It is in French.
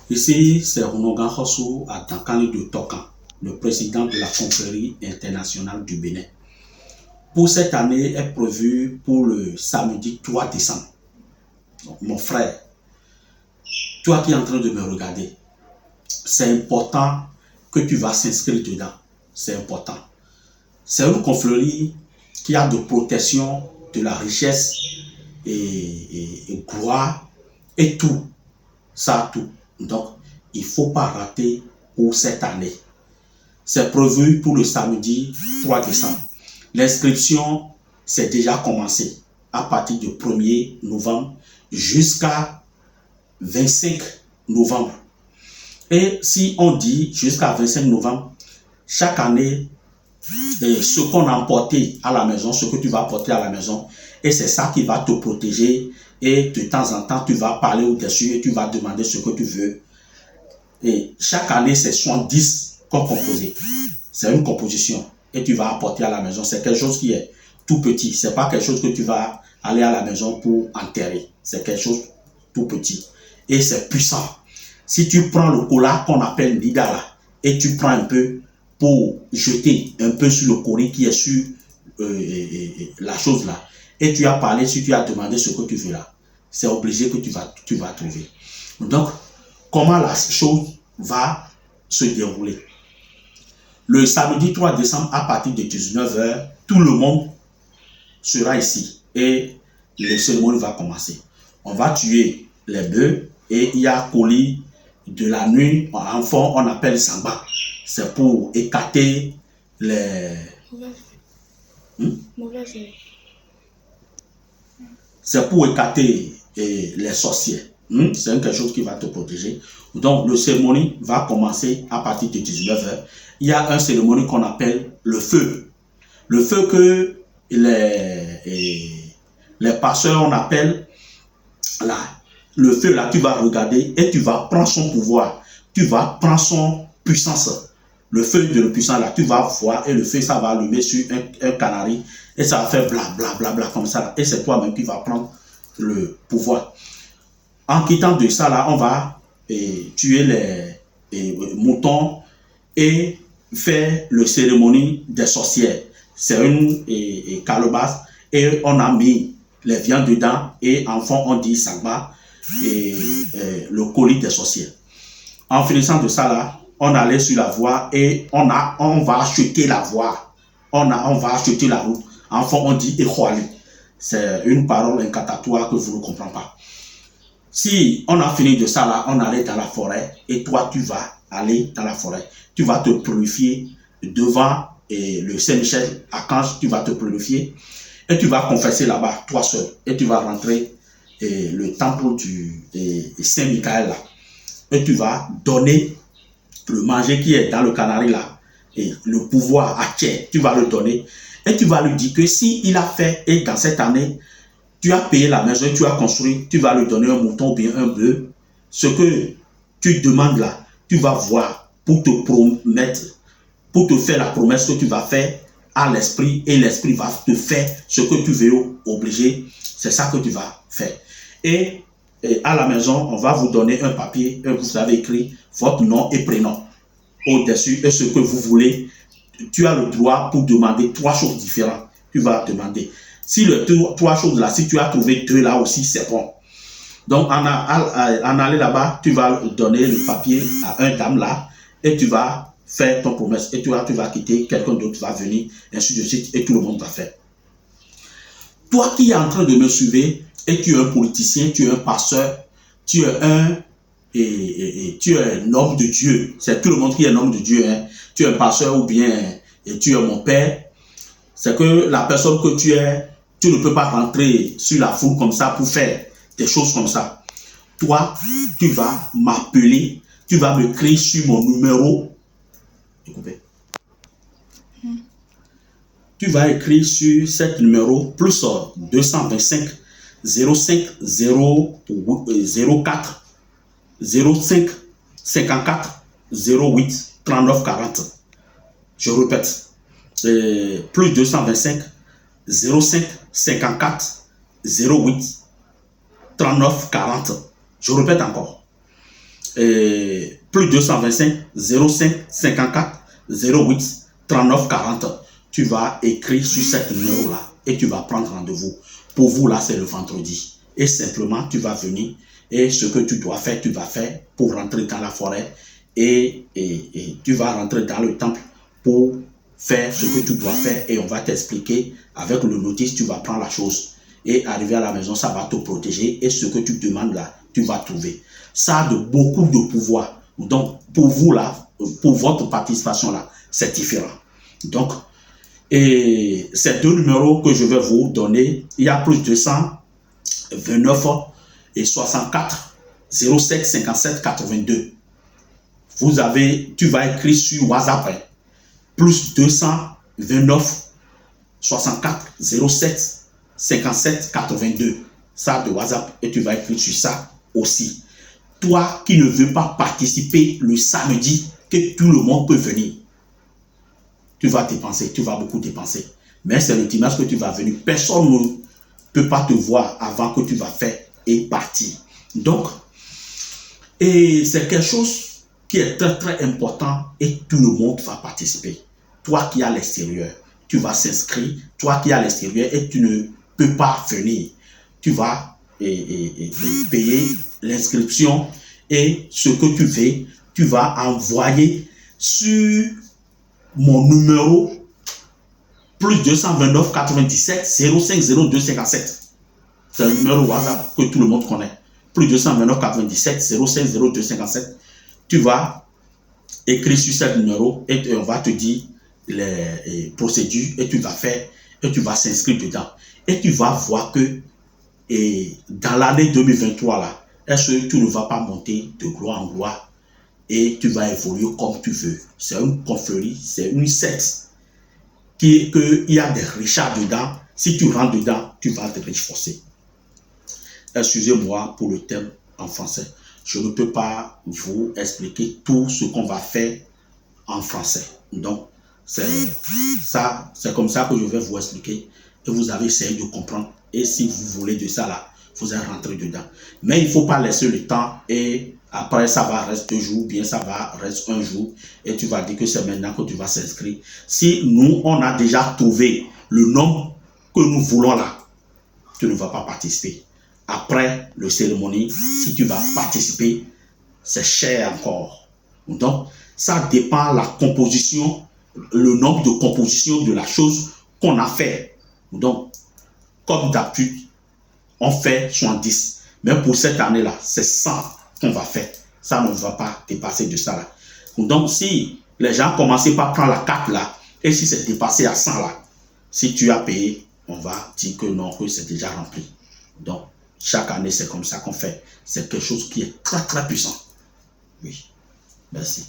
Ici, c'est Rounogan Khossou à Dankani de Tokan, le président de la confrérie internationale du Bénin. Pour cette année est prévu pour le samedi 3 décembre. Donc, mon frère, toi qui es en train de me regarder, c'est important que tu vas s'inscrire dedans. C'est important. C'est une confrérie qui a de protection de la richesse et gloire et tout. Ça, tout. Donc, il ne faut pas rater pour cette année. C'est prévu pour le samedi 3 décembre. L'inscription, c'est déjà commencé à partir du 1er novembre jusqu'à 25 novembre. Et si on dit jusqu'à 25 novembre, chaque année, ce qu'on a emporté à la maison, ce que tu vas apporter à la maison, et c'est ça qui va te protéger. Et de temps en temps, tu vas parler au-dessus et tu vas demander ce que tu veux. Et chaque année, c'est 70 qu'on compose. C'est une composition. Et tu vas apporter à la maison. C'est quelque chose qui est tout petit. Ce n'est pas quelque chose que tu vas aller à la maison pour enterrer. C'est quelque chose tout petit. Et c'est puissant. Si tu prends le cola qu'on appelle Nidala et tu prends un peu pour jeter un peu sur le courrier qui est sur la chose là, et tu as parlé, si tu as demandé ce que tu veux là, c'est obligé que tu vas trouver. Donc, comment la chose va se dérouler? Le samedi 3 décembre, à partir de 19 h, tout le monde sera ici et la cérémonie va commencer. On va tuer les bœufs et il y a colis de la nuit, en fond, on appelle Samba. C'est pour écarter les... C'est pour écarter les sorciers. C'est quelque chose qui va te protéger. Donc, la cérémonie va commencer à partir de 19 h. Il y a une cérémonie qu'on appelle le feu. Le feu que les pasteurs, on appelle là. Le feu là, tu vas regarder et tu vas prendre son pouvoir. Tu vas prendre son puissance. Le feu de la puissance là, tu vas voir et le feu, ça va allumer sur un canari et ça va faire bla bla bla bla comme ça là. Et c'est toi-même qui vas prendre le pouvoir. En quittant de ça là, on va tuer les moutons et faire la cérémonie des sorcières. C'est une calebasse et on a mis les viandes dedans et en fond on dit Sangba et le colis des sorcières. En finissant de ça là, on allait sur la voie et on va acheter la voie. On va acheter la route. En fond on dit Ekhwali. C'est une parole incantatoire que vous ne comprenez pas. Si on a fini de ça là, on allait dans la forêt et toi tu vas aller dans la forêt. Tu vas te purifier devant le Saint-Michel, Archange, tu vas te purifier et tu vas confesser là-bas, toi seul. Et tu vas rentrer le temple du Saint-Michael là. Et tu vas donner le manger qui est dans le canari là. Et le pouvoir à Tchè, tu vas le donner. Et tu vas lui dire que s'il a fait, et dans cette année, tu as payé la maison, tu as construit, tu vas lui donner un mouton ou bien un bœuf. Ce que tu demandes là, tu vas voir pour te promettre, pour te faire la promesse que tu vas faire à l'esprit et l'esprit va te faire ce que tu veux obliger. C'est ça que tu vas faire. Et à la maison, on va vous donner un papier et vous avez écrit votre nom et prénom au-dessus et ce que vous voulez. Tu as le droit pour demander 3 choses différentes. Tu vas demander. Si les 3 choses là, si tu as trouvé 2 là aussi, c'est bon. Donc, en aller là-bas, tu vas donner le papier à un dame là et tu vas faire ton promesse. Et tu vas quitter, quelqu'un d'autre va venir, ainsi de suite, et tout le monde va faire. Toi qui es en train de me suivre et tu es un politicien, tu es un pasteur, tu es un homme de Dieu. C'est tout le monde qui est un homme de Dieu. Hein. Tu es un pasteur ou bien tu es mon père. C'est que la personne que tu es, tu ne peux pas rentrer sur la foule comme ça pour faire des choses comme ça. Toi, tu vas m'appeler, tu vas me crier sur mon numéro. Écoutez. Tu vas écrire sur cet numéro plus 225 05 04 05 54 08 39 40. Je répète, plus 225 05 54 08 39 40. Je répète encore. plus 225 05 54 08 39 40. Tu vas écrire sur cet numéro-là et tu vas prendre rendez-vous. Pour vous, là, c'est le vendredi. Et simplement, tu vas venir et ce que tu dois faire, tu vas faire pour rentrer dans la forêt et tu vas rentrer dans le temple pour faire ce que tu dois faire et on va t'expliquer avec le notice, tu vas prendre la chose et arriver à la maison, ça va te protéger et ce que tu demandes là, tu vas trouver. Ça a beaucoup de pouvoir. Donc, pour vous là, pour votre participation là, c'est différent. Donc, et ces deux numéros que je vais vous donner, il y a plus de 229 et 64 07 57 82. Vous avez, tu vas écrire sur WhatsApp, plus 229 64 07 57 82. Ça de WhatsApp et tu vas écrire sur ça aussi. Toi qui ne veux pas participer le samedi, que tout le monde peut venir. Tu vas dépenser, tu vas beaucoup dépenser. Mais c'est le dimanche que tu vas venir. Personne ne peut pas te voir avant que tu vas faire et partir. Donc, et c'est quelque chose qui est très très important et tout le monde va participer. Toi qui es à l'extérieur, tu vas s'inscrire. Toi qui es à l'extérieur et tu ne peux pas venir, tu vas payer l'inscription et ce que tu fais, tu vas envoyer sur mon numéro plus 229 97 05 02 57. C'est le numéro WhatsApp que tout le monde connaît. Plus 229 97 05 02 57. Tu vas écrire sur ce numéro et on va te dire les procédures et tu vas faire et tu vas s'inscrire dedans. Et tu vas voir que dans l'année 2023 là, est-ce que tu ne vas pas monter de gloire en gloire et tu vas évoluer comme tu veux. C'est une confrérie, c'est une secte qu'il y a des richards dedans. Si tu rentres dedans, tu vas te riche forcé. Excusez-moi pour le thème en français. Je ne peux pas vous expliquer tout ce qu'on va faire en français. Donc, c'est comme ça que je vais vous expliquer et vous avez essayé de comprendre. Et si vous voulez de ça là, vous allez rentrer dedans. Mais il ne faut pas laisser le temps et après ça va rester 2 jours, bien ça va rester 1 jour et tu vas dire que c'est maintenant que tu vas s'inscrire. Si nous, on a déjà trouvé le nombre que nous voulons là, tu ne vas pas participer. Après le cérémonie, si tu vas participer, c'est cher encore. Donc, ça dépend de la composition, le nombre de compositions de la chose qu'on a fait. Donc, comme d'habitude, on fait 70. Mais pour cette année-là, c'est 100 qu'on va faire. Ça ne va pas dépasser de ça là. Donc, si les gens commencent par prendre la carte là, et si c'est dépassé à 100 là, si tu as payé, on va dire que non, que c'est déjà rempli. Donc, chaque année, c'est comme ça qu'on fait. C'est quelque chose qui est très, très puissant. Oui. Merci.